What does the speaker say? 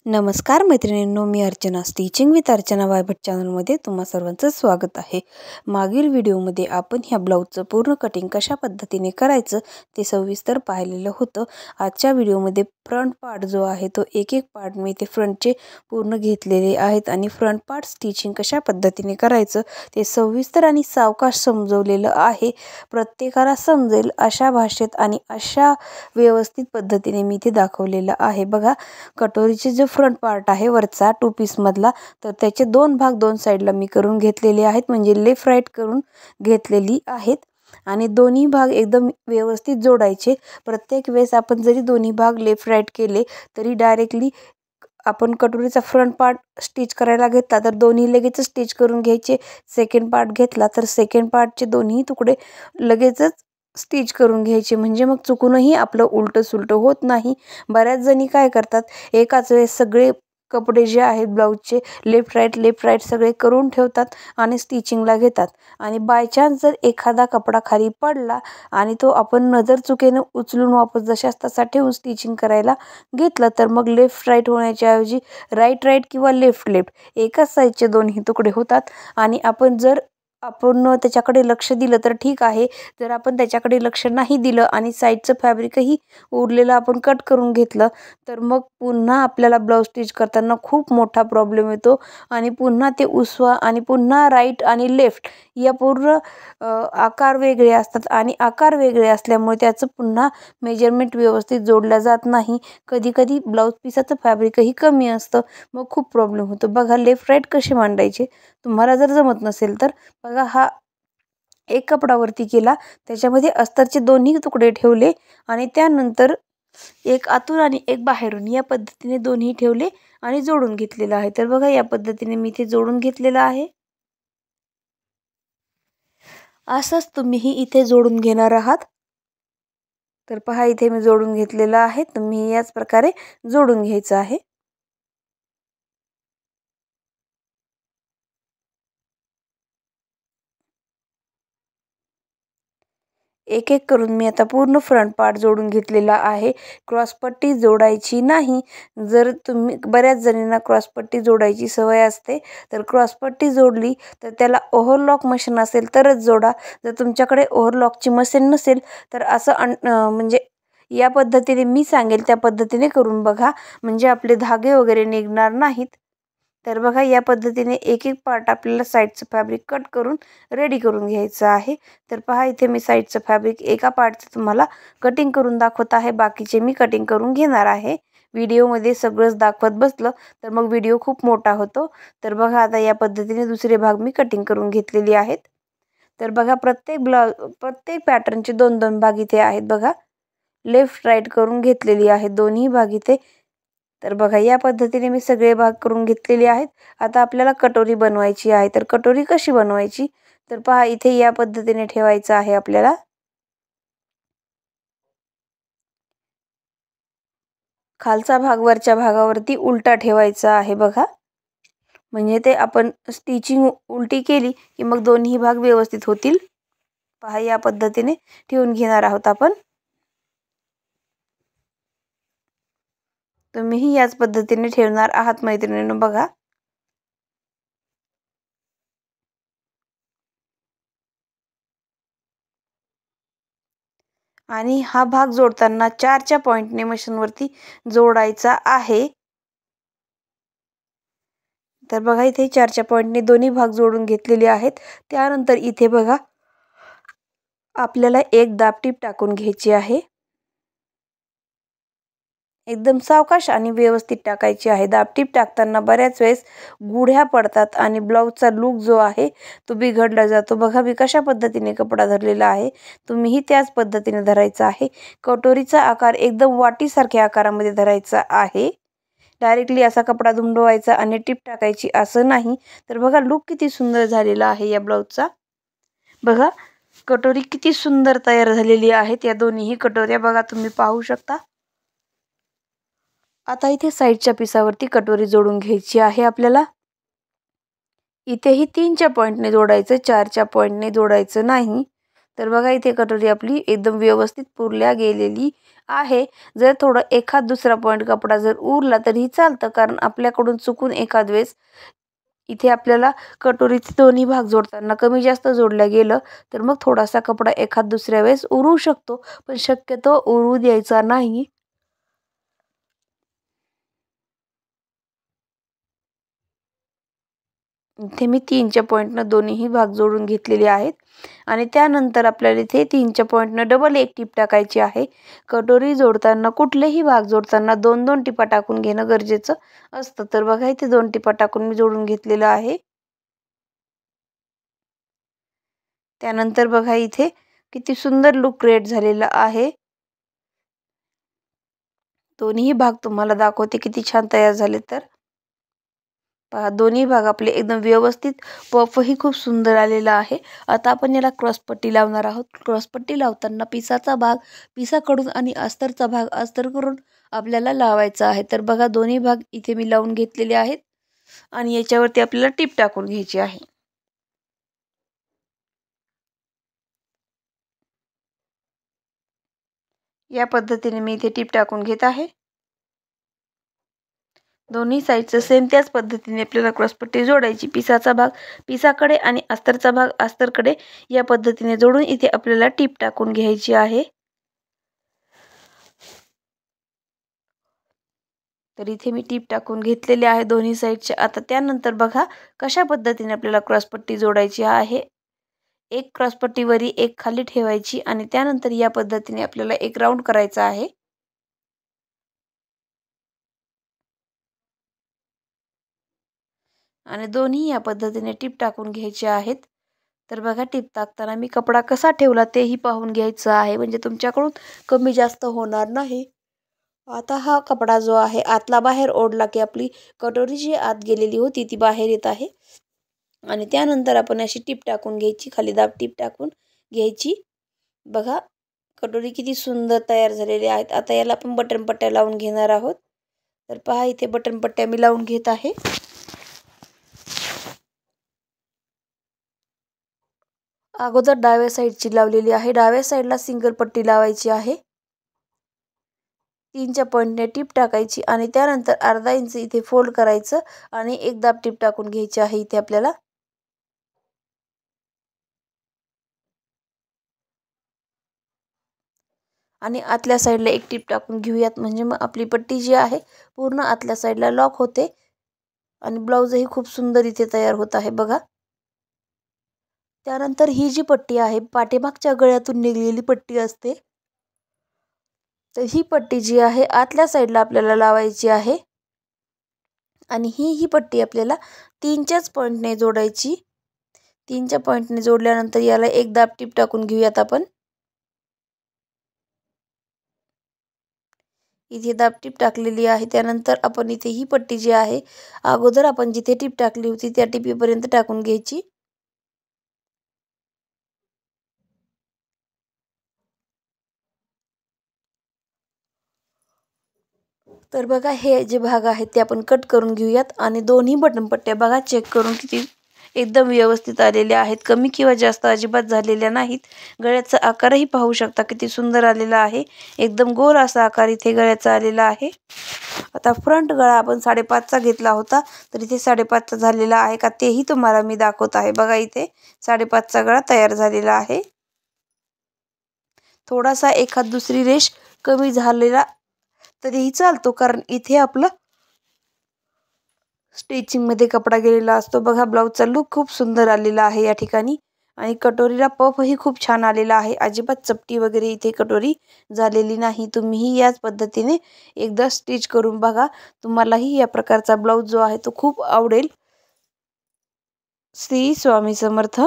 नमस्कार मैत्रिणींनो, मी Archana stitching with Archana Vaibhat चॅनलमध्ये तुम्हा सर्वांचं स्वागत आहे। मागील व्हिडिओमध्ये आपण ह्या ब्लाऊजचं पूर्ण कटिंग कशा पद्धतीने करायचं ते सविस्तर पाहिलेलं होतं। आजच्या व्हिडिओमध्ये फ्रंट पार्ट जो आहे तो एक पार्ट मी ते फ्रंटचे पूर्ण घेतलेले आहेत आणि फ्रंट पार्ट स्टिचिंग कशा पद्धतीने करायचं ते सविस्तर आणि सावकाश समजवलेलं आहे। प्रत्येकाला समजेल अशा भाषेत आणि अशा व्यवस्थित पद्धतीने मी ते दाखवलेलं आहे। बघा, कटोरीचे जो फ्रंट पार्ट आहे वरचा 2 पीस मधला, तर त्याचे दोन भाग दोन साइडला मी करून घेतलेले आहेत, म्हणजे लेफ्ट राइट करून घेतलेली आहेत आणि दोन्ही भाग एकदम व्यवस्थित जोडायचे। प्रत्येक वेळेस आपण जरी दोन्ही भाग लेफ्ट राइट केले तरी डायरेक्टली आपण कटोरीचा फ्रंट पार्ट स्टिच करायला घेतला तर दोन्ही लगेच स्टिच करून घ्यायचे। सेकंड पार्ट घेतला तर सेकंड पार्टचे दोन्ही तुकडे लगेचच स्टिच करून घ्यायचे, म्हणजे मग चुकूनही आपलं उलट सुलट होत नाही। बऱ्याच जणी काय करतात, एकाच वेळेस सगळे कपडे जे आहेत ब्लाऊजचे लेफ्ट राइट सगळे करून ठेवतात आणि स्टिचिंगला घेतात आणि बाय चान्स जर एखादा कपडा खाली पडला आणि तो आपण नजर चुकीने उचलून वापस जशास तसा ठेवून स्टिचिंग करायला घेतलं तर मग लेफ्ट राइट होण्याच्या ऐवजी राइट किंवा लेफ्ट एकाच साईडचे दोन्ही तुकडे होतात आणि आपण त्याच्याकडे लक्ष दिलं तर ठीक आहे। जर आपण त्याच्याकडे लक्ष नाही दिलं आणि साईडचं फॅब्रिकही उरलेलं आपण कट करून घेतलं तर मग पुन्हा आपल्याला ब्लाऊज स्टिच करताना खूप मोठा प्रॉब्लेम येतो आणि पुन्हा ते उसवा आणि पुन्हा राइट आणि लेफ्ट या पूर्ण आकार वेगळे असतात आणि आकार वेगळे असल्यामुळे त्याचं पुन्हा मेजरमेंट व्यवस्थित जोडला जात नाही। कधी कधी ब्लाऊज पीसाचं फॅब्रिकही कमी असतं, मग खूप प्रॉब्लेम होतो। बघा, लेफ्ट राइट कसे मांडायचे तुम्हाला जर जमत नसेल तर बघा, हा एक कपडावरती केला, त्याच्यामध्ये अस्तरचे दोन्ही तुकडे ठेवले आणि त्यानंतर एक आतून आणि एक बाहेरून या पद्धतीने दोन्ही ठेवले आणि जोडून घेतलेलं आहे। तर बघा, या पद्धतीने मी ते जोडून घेतलेलं आहे। असंच तुम्हीही इथे जोडून घेणार आहात। तर पहा, इथे मी जोडून घेतलेलं आहे, तुम्ही याच प्रकारे जोडून घ्यायचं आहे। एक करून मी आता पूर्ण फ्रंट पार्ट जोडून घेतलेला आहे। क्रॉसपट्टी जोडायची नाही। जर तुम्ही बऱ्याच जणींना क्रॉसपट्टी जोडायची सवय असते तर क्रॉसपट्टी जोडली तर त्याला ओव्हरलॉक मशीन असेल तरच जोडा। जर तुमच्याकडे ओव्हरलॉकची मशीन नसेल तर असं म्हणजे या पद्धतीने मी सांगेल त्या पद्धतीने करून बघा, म्हणजे आपले धागे वगैरे निघणार नाहीत। तर बघा, या पद्धतीने एक पार्ट आपल्याला साईडचं फॅब्रिक कट करून रेडी करून घ्यायचं आहे। तर पहा, इथे मी साईडचं फॅब्रिक एका पार्टचं तुम्हाला कटिंग करून दाखवत आहे, बाकीचे मी कटिंग करून घेणार आहे। व्हिडिओमध्ये सगळंच दाखवत बसलं तर मग व्हिडिओ खूप मोठा होतो। तर बघा, आता या पद्धतीने दुसरे भाग मी कटिंग करून घेतलेली आहेत। तर बघा, प्रत्येक पॅटर्नचे दोन दोन भाग इथे आहेत। बघा, लेफ्ट राइट करून घेतलेली आहे दोन्ही भाग इथे। तर बघा, या पद्धतीने मी सगळे भाग करून घेतलेले आहेत। आता आपल्याला कटोरी बनवायची आहे। तर कटोरी कशी बनवायची तर पहा, इथे या पद्धतीने ठेवायचं आहे आपल्याला। खालचा भाग वरच्या भागावरती उलटा ठेवायचा आहे बघा, म्हणजे ते आपण स्टिचिंग उलटी केली की मग दोन्ही भाग व्यवस्थित होतील। पहा, या पद्धतीने ठेवून घेणार आहोत आपण। तुम्हीही याच पद्धतीने ठेवणार आहात मैत्रिणींनो। बघा, आणि हा भाग जोडताना 4च्या पॉइंटने मशीनवरती जोडायचा आहे। तर बघा, इथे 4च्या पॉइंटने दोन्ही भाग जोडून घेतलेले आहेत। त्यानंतर इथे बघा, आपल्याला एक दाबटीप टाकून घ्यायची आहे। एकदम सावकाश आणि व्यवस्थित टाकायची आहे। दाबटीप टाकताना बऱ्याच वेळेस गुढ्या पडतात आणि ब्लाऊजचा लुक जो आहे तो बिघडला जातो। बघा, मी कशा पद्धतीने कपडा धरलेला आहे, तुम्हीही त्याच पद्धतीने धरायचा आहे। कटोरीचा आकार एकदम वाटीसारख्या आकारामध्ये धरायचा आहे। डायरेक्टली असा कपडा दुमडवायचा आणि टीप टाकायची असं नाही। तर बघा, लुक किती सुंदर झालेला आहे या ब्लाऊजचा। बघा, कटोरी किती सुंदर तयार झालेली आहे। या दोन्हीही कटोऱ्या बघा, तुम्ही पाहू शकता। आता इथे साईडच्या पिसावरती कटोरी जोडून घ्यायची आहे आपल्याला। इथेही 3च्या पॉइंटने जोडायचं, 4च्या पॉइंटने जोडायचं नाही। तर बघा इथे कटोरी आपली एकदम व्यवस्थित पुरल्या गेलेली आहे. जर थोडं एखाद दुसरा पॉईंट कपडा जर उरला तरीही चालतं, कारण आपल्याकडून चुकून एखाद वेळेस इथे आपल्याला कटोरीचे दोन्ही भाग जोडताना कमी जास्त जोडल्या गेलं तर मग थोडासा कपडा एखाद दुसऱ्या वेळेस उरू शकतो, पण शक्यतो उरू द्यायचा नाही. इथे मी 3च्या पॉईंटनं दोन्ही भाग जोडून घेतलेले आहेत आणि त्यानंतर आपल्याला इथे 3च्या पॉईंटनं डबल एक टीप टाकायची आहे. कटोरी जोडताना कुठलेही भाग जोडताना 2-2 टिपा टाकून घेणं गरजेचं असतं. तर बघा इथे 2 टिपा टाकून मी जोडून घेतलेलं आहे. त्यानंतर बघा इथे किती सुंदर लुक क्रिएट झालेला आहे. दोन्ही भाग तुम्हाला दाखवते किती छान तयार झाले. तर पहा दोन्ही भाग आपले एकदम व्यवस्थित, पफही खूप सुंदर आलेला आहे. आता आपण याला क्रॉसपट्टी लावणार आहोत. क्रॉसपट्टी लावताना पिसाचा भाग पिसाकडून आणि अस्तरचा भाग अस्तरकडून आपल्याला लावायचा आहे. तर बघा दोन्ही भाग इथे मी लावून घेतलेले आहेत आणि याच्यावरती आपल्याला टीप टाकून घ्यायची आहे. या पद्धतीने मी इथे टीप टाकून घेत आहे. दोन्ही साईडचं सेम त्याच पद्धतीने आपल्याला क्रॉसपट्टी जोडायची. पिसाचा भाग पिसाकडे आणि अस्तरचा भाग अस्तरकडे या पद्धतीने जोडून इथे आपल्याला टीप टाकून घ्यायची आहे. तर इथे मी टीप टाकून घेतलेले आहे दोन्ही साईडचे. आता त्यानंतर बघा कशा पद्धतीने आपल्याला क्रॉसपट्टी जोडायची आहे. एक क्रॉसपट्टीवरी एक खाली ठेवायची आणि त्यानंतर या पद्धतीने आपल्याला एक राऊंड करायचा आहे. आणि दोन्ही या पद्धतीने टीप टाकून घ्यायचे आहेत. तर बघा टीप टाकताना मी कपडा कसा ठेवला तेही पाहून घ्यायचं आहे, म्हणजे तुमच्याकडून कमी जास्त होणार नाही. आता हा कपडा जो आहे आतला बाहेर ओढला की आपली कटोरी जी आत गेलेली होती ती बाहेर येत आहे. आणि त्यानंतर आपण अशी टीप टाकून घ्यायची, खाली दाब टीप टाकून घ्यायची. बघा कटोरी किती सुंदर तयार झालेली आहेत. आता याला आपण बटन पट्ट्या लावून घेणार आहोत. तर पहा इथे बटन पट्ट्या मी लावून घेत आहे. अगोदर डाव्या साईडची लावलेली आहे. डाव्या साईडला सिंगल पट्टी लावायची आहे. 3च्या पॉईंटने टीप टाकायची आणि त्यानंतर अर्धा इंच इथे फोल्ड करायचं आणि एक दाब टीप टाकून घ्यायची आहे इथे आपल्याला. आणि आतल्या साईडला एक टीप टाकून घेऊयात, म्हणजे मग आपली पट्टी जी आहे पूर्ण आतल्या साईडला लॉक होते आणि ब्लाऊजही खूप सुंदर इथे तयार होत आहे बघा. त्यानंतर ही जी पट्टी आहे पाठीमागच्या गळ्यातून निघलेली पट्टी असते. तर ही पट्टी जी आहे आतल्या साईडला आपल्याला लावायची आहे आणि ही पट्टी आपल्याला 3च्याच पॉईंटने जोडायची. 3च्या पॉईंटने जोडल्यानंतर याला एक दाब टीप टाकून घेऊयात आपण. इथे दाब टीप टाकलेली आहे. त्यानंतर आपण इथे ही पट्टी जी आहे अगोदर आपण जिथे टीप टाकली होती त्या टिपीपर्यंत टाकून घ्यायची. तर बघा हे जे भाग आहेत ते आपण कट करून घेऊयात आणि दोन्ही बटन पट्ट्या बघा चेक करून किती एकदम व्यवस्थित आलेल्या आहेत. कमी किंवा जास्त अजिबात झालेल्या नाहीत. गळ्याचा आकारही पाहू शकता किती सुंदर आलेला आहे. एकदम गोल असा आकार इथे गळ्याचा आलेला आहे. आता फ्रंट गळा आपण 5.5चा घेतला होता, तर इथे 5.5चा झालेला आहे का तेही तुम्हाला मी दाखवत आहे. बघा इथे 5.5चा गळा तयार झालेला आहे. थोडासा एखाद दुसरी रेष कमी झालेला तरीही चालतो, कारण इथे आपलं स्टिचिंग मध्ये कपडा गेलेला असतो. बघा ब्लाऊजचा लुक खूप सुंदर आलेला आहे या ठिकाणी आणि कटोरीला पफही खूप छान आलेला आहे. अजिबात चपटी वगैरे इथे कटोरी झालेली नाही. तुम्हीही याच पद्धतीने एकदा स्टिच करून बघा. तुम्हालाही या प्रकारचा ब्लाऊज जो आहे तो खूप आवडेल. श्री स्वामी समर्थ.